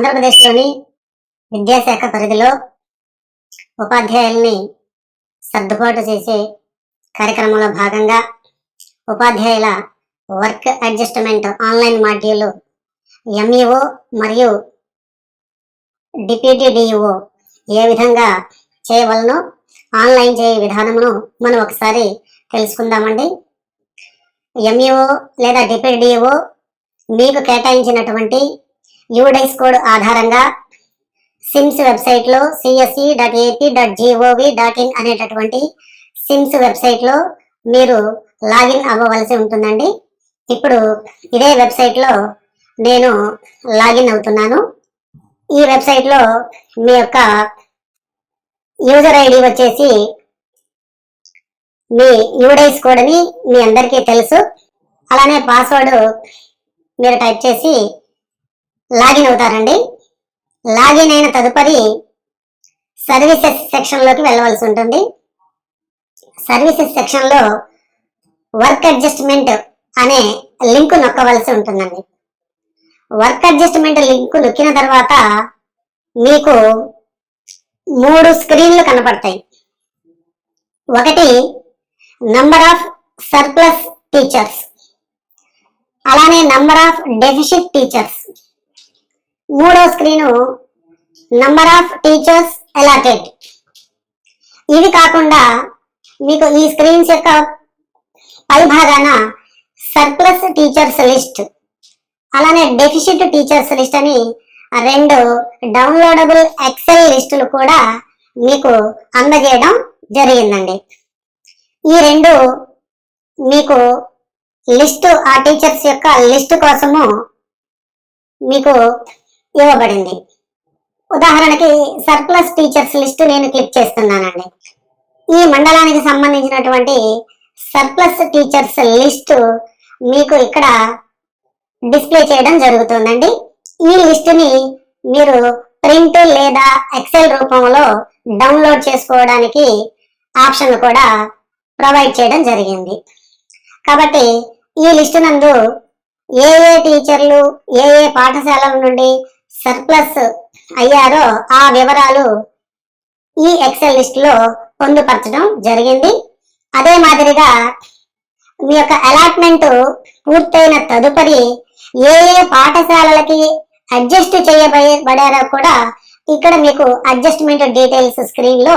ఆంధ్రప్రదేశ్లోని విద్యాశాఖ పరిధిలో ఉపాధ్యాయుల్ని సర్దుబాటు చేసే కార్యక్రమంలో భాగంగా ఉపాధ్యాయుల work adjustment online module MEO మరియు డిప్యూటీ డిఈఓ ఏ విధంగా చేయవలనో ఆన్లైన్ చేయ విధానమును మనం ఒకసారి తెలుసుకుందామండి. ఎంఈఓ లేదా డిప్యూటీ డిఈఓ మీకు కేటాయించినటువంటి యూడైస్ కోడ్ ఆధారంగా సిమ్స్ వెబ్సైట్లో cse.ap.gov.in అనేటటువంటి సిమ్స్ వెబ్సైట్లో మీరు లాగిన్ అవ్వవలసి ఉంటుందండి. ఇప్పుడు ఇదే వెబ్సైట్లో నేను లాగిన్ అవుతున్నాను. ఈ వెబ్సైట్లో మీ యొక్క యూజర్ ఐడి వచ్చేసి మీ యూడైస్ కోడ్ అని మీ అందరికీ తెలుసు. అలానే పాస్వర్డ్ మీరు టైప్ చేసి లాగిన్ అవుతారండి. లాగిన్ అయిన తదుపరి సర్వీసెస్ సెక్షన్లోకి వెళ్ళవలసి ఉంటుంది. సర్వీసెస్ సెక్షన్లో వర్క్ అడ్జస్ట్మెంట్ అనే లింక్ నొక్కవలసి ఉంటుందండి. వర్క్ అడ్జస్ట్మెంట్ లింక్ నొక్కిన తర్వాత మీకు 3 స్క్రీన్లు కనపడతాయి. ఒకటి నంబర్ ఆఫ్ సర్ప్లస్ టీచర్స్, అలానే నంబర్ ఆఫ్ డెఫిసిట్ టీచర్స్. మూడో screen number of teachers allotted. ఇవి కాకుండా మీకు ఈ స్క్రీన్స్ యొక్క పై భాగాన సర్ప్లస్ టీచర్స్ లిస్ట్, అలానే డెఫిసిట్ టీచర్స్ లిస్ట్ అని 2 డౌన్లోడబుల్ ఎక్సెల్ లిస్టులు కూడా మీకు అందజేయడం జరిగిందండి. ఈ 2 మీకు లిస్టు, ఆ టీచర్స్ యొక్క లిస్టు కోసము మీకు ఇవ్వబడింది. ఉదాహరణకి సర్ప్లస్ టీచర్స్ లిస్టు నేను క్లిక్ చేస్తున్నానండి. ఈ మండలానికి సంబంధించినటువంటి సర్ప్లస్ టీచర్స్ లిస్టు మీకు ఇక్కడ డిస్ప్లే చేయడం జరుగుతుందండి. ఈ లిస్టుని మీరు ప్రింట్ లేదా ఎక్సెల్ రూపంలో డౌన్లోడ్ చేసుకోవడానికి ఆప్షన్ కూడా ప్రొవైడ్ చేయడం జరిగింది. కాబట్టి ఈ లిస్టు నందు ఏ టీచర్లు ఏ పాఠశాలల నుండి సర్ప్లస్ అయ్యారో ఆ వివరాలు ఈ ఎక్సెల్ లిస్టులో పొందుపరచడం జరిగింది. అదే మాదిరిగా మీ యొక్క అలాట్మెంట్ పూర్తయిన తదుపరి ఏ పాఠశాలలకి అడ్జస్ట్ చేయబడారో కూడా ఇక్కడ మీకు అడ్జస్ట్మెంట్ డీటెయిల్స్ స్క్రీన్ లో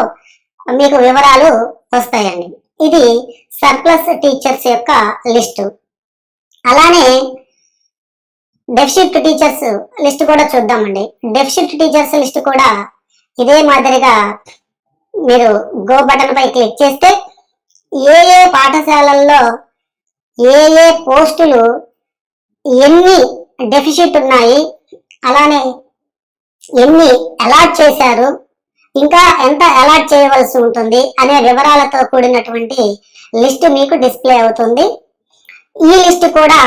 మీకు వివరాలు వస్తాయండి. ఇది సర్ప్లస్ టీచర్స్ యొక్క లిస్టు. అలానే డెఫిసిట్ టీచర్స్ లిస్ట్ కూడా చూద్దామండి. డెఫిసిట్ టీచర్స్ లిస్ట్ కూడా ఇదే మాదిరిగా మీరు గో బటన్ పై క్లిక్ చేస్తే ఏ పాఠశాలల్లో ఏ పోస్టులు ఎన్ని డెఫిసిట్ ఉన్నాయి, అలానే ఎన్ని అలాట్ చేశారు, ఇంకా ఎంత అలాట్ చేయవలసి ఉంటుంది అనే వివరాలతో కూడినటువంటి లిస్ట్ మీకు డిస్ప్లే అవుతుంది. ఈ లిస్ట్ కూడా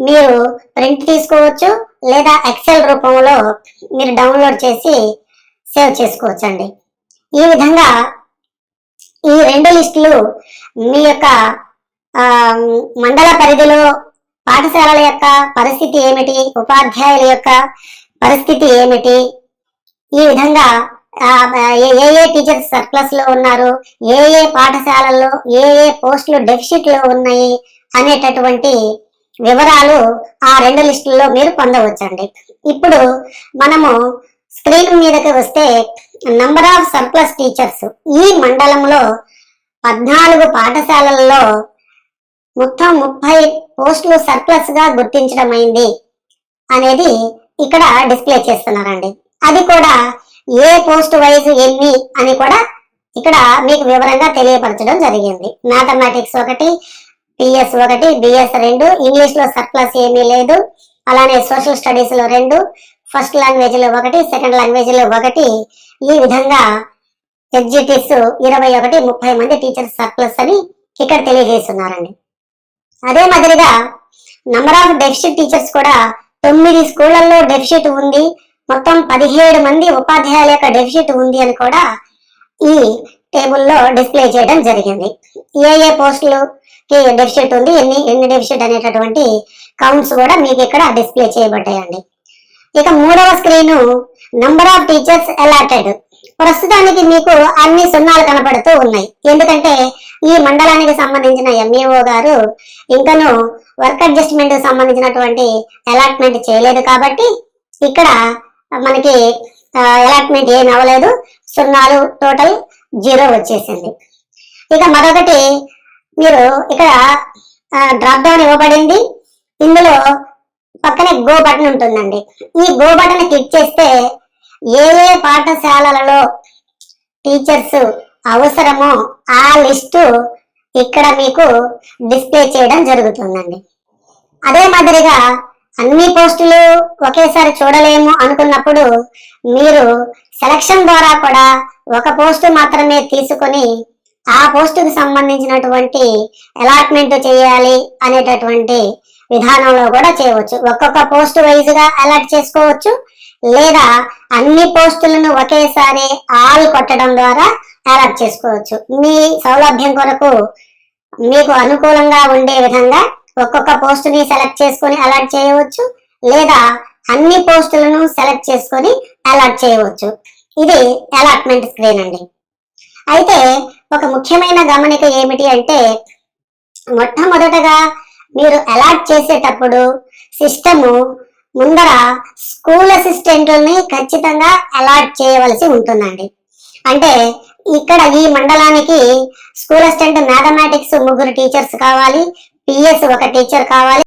మీరు ప్రింట్ తీసుకోవచ్చు లేదా ఎక్సెల్ రూపంలో మీరు డౌన్లోడ్ చేసి సేవ్ చేసుకోవచ్చండి. ఈ విధంగా ఈ 2 లిస్టులు మీ యొక్క మండల పరిధిలో పాఠశాలల యొక్క పరిస్థితి ఏమిటి, ఉపాధ్యాయుల యొక్క పరిస్థితి ఏమిటి, ఈ విధంగా ఏ టీచర్స్ సర్ప్లస్ లో ఉన్నారు, ఏ పాఠశాలల్లో ఏ పోస్టులు డెఫిసిట్ లో ఉన్నాయి అనేటటువంటి వివరాలు ఆ 2 లిస్టుల్లో మీరు పొందవచ్చండి. ఇప్పుడు మనము స్క్రీన్ మీదకి వస్తే నంబర్ ఆఫ్ సర్ప్లస్ టీచర్స్ ఈ మండలంలో 14 పాఠశాలల్లో మొత్తం 30 పోస్టులు సర్ప్లస్ గా గుర్తించడం అయింది అనేది ఇక్కడ డిస్ప్లే చేస్తున్నారండి. అది కూడా ఏ పోస్ట్ వైజ్ ఎన్ని అని కూడా ఇక్కడ మీకు వివరంగా తెలియపరచడం జరిగింది. మ్యాథమెటిక్స్ 1, PS 1, BS 2, ఇంగ్లీష్ లో సర్ప్లస్ ఏమీ లేదు. అలానే సోషల్ స్టడీస్ లో 2, ఫస్ట్ లాంగ్వేజ్ లో 1, సెకండ్ లాంగ్వేజ్ లో 1, ఈ విధంగా ఎగ్జిటివ్స్ 21, 30 మంది టీచర్స్ సర్ప్లస్ అని ఇక్కడ తెలియజేస్తున్నారండి. అదే మాదిరిగా నంబర్ ఆఫ్ డెఫిసిట్ టీచర్స్ కూడా 9 స్కూళ్లలో డెఫిసిట్ ఉంది, మొత్తం 17 మంది ఉపాధ్యాయుల యొక్క డెఫిసిట్ ఉంది అని కూడా ఈ టేబుల్లో డిస్ప్లే చేయడం జరిగింది. ఏ పోస్టులకి డెఫిసిట్ ఉంది, ఎన్ని డెఫిసిట్ అనేటటువంటి కౌంట్స్ కూడా మీకు ఇక్కడ డిస్ప్లే చేయబడ్డాయండి. ఇక మూడవ screen number of teachers allotted. ప్రస్తుతానికి మీకు అన్ని సున్నాలు కనపడుతూ ఉన్నాయి, ఎందుకంటే ఈ మండలానికి సంబంధించిన ఎంఈఓ గారు ఇంకను వర్క్ అడ్జస్ట్మెంట్ సంబంధించినటువంటి అలాట్మెంట్ చేయలేదు కాబట్టి ఇక్కడ మనకి అలాట్మెంట్ ఏం అవ్వలేదు, సున్నాలు టోటల్ 0 వచ్చేసింది. ఇక మరొకటి మీరు ఇక్కడ డ్రాప్ డౌన్ ఇవ్వబడింది, ఇందులో పక్కనే గో బటన్ ఉంటుందండి. ఈ గో బటన్ క్లిక్ చేస్తే ఏ ఏ పాఠశాలలలో టీచర్స్ అవసరమో ఆ లిస్టు ఇక్కడ మీకు డిస్ప్లే చేయడం జరుగుతుందండి. అదే మాదిరిగా అన్ని పోస్టులు ఒకేసారి చూడలేము అనుకున్నప్పుడు మీరు సెలక్షన్ ద్వారా కూడా ఒక పోస్టు మాత్రమే తీసుకొని ఆ పోస్టుకు సంబంధించినటువంటి అలాట్మెంట్ చేయాలి అనేటటువంటి విధానంలో కూడా చేయవచ్చు. ఒక్కొక్క పోస్ట్ వైజ్ గా అలాట్ చేసుకోవచ్చు, లేదా అన్ని పోస్టులను ఒకేసారి ఆల్ కొట్టడం ద్వారా అలాట్ చేసుకోవచ్చు. మీ సౌలభ్యం కొరకు మీకు అనుకూలంగా ఉండే విధంగా ఒక్కొక్క పోస్టుని సెలెక్ట్ చేసుకొని అలాట్ చేయవచ్చు, లేదా అన్ని పోస్టులను సెలెక్ట్ చేసుకొని అలాట్ చేయవచ్చు. ఇది అలాట్మెంట్ స్క్రీన్ అండి. అయితే ఒక ముఖ్యమైన గమనిక ఏమిటి అంటే, మొట్టమొదటగా మీరు అలాట్ చేసేటప్పుడు సిస్టము ముందర స్కూల్ అసిస్టెంట్లని ఖచ్చితంగా అలాట్ చేయవలసి ఉంటుందండి. అంటే ఇక్కడ ఈ మండలానికి స్కూల్ అసిస్టెంట్ మ్యాథమెటిక్స్ 3 టీచర్స్ కావాలి, పిఎస్ 1 టీచర్ కావాలి.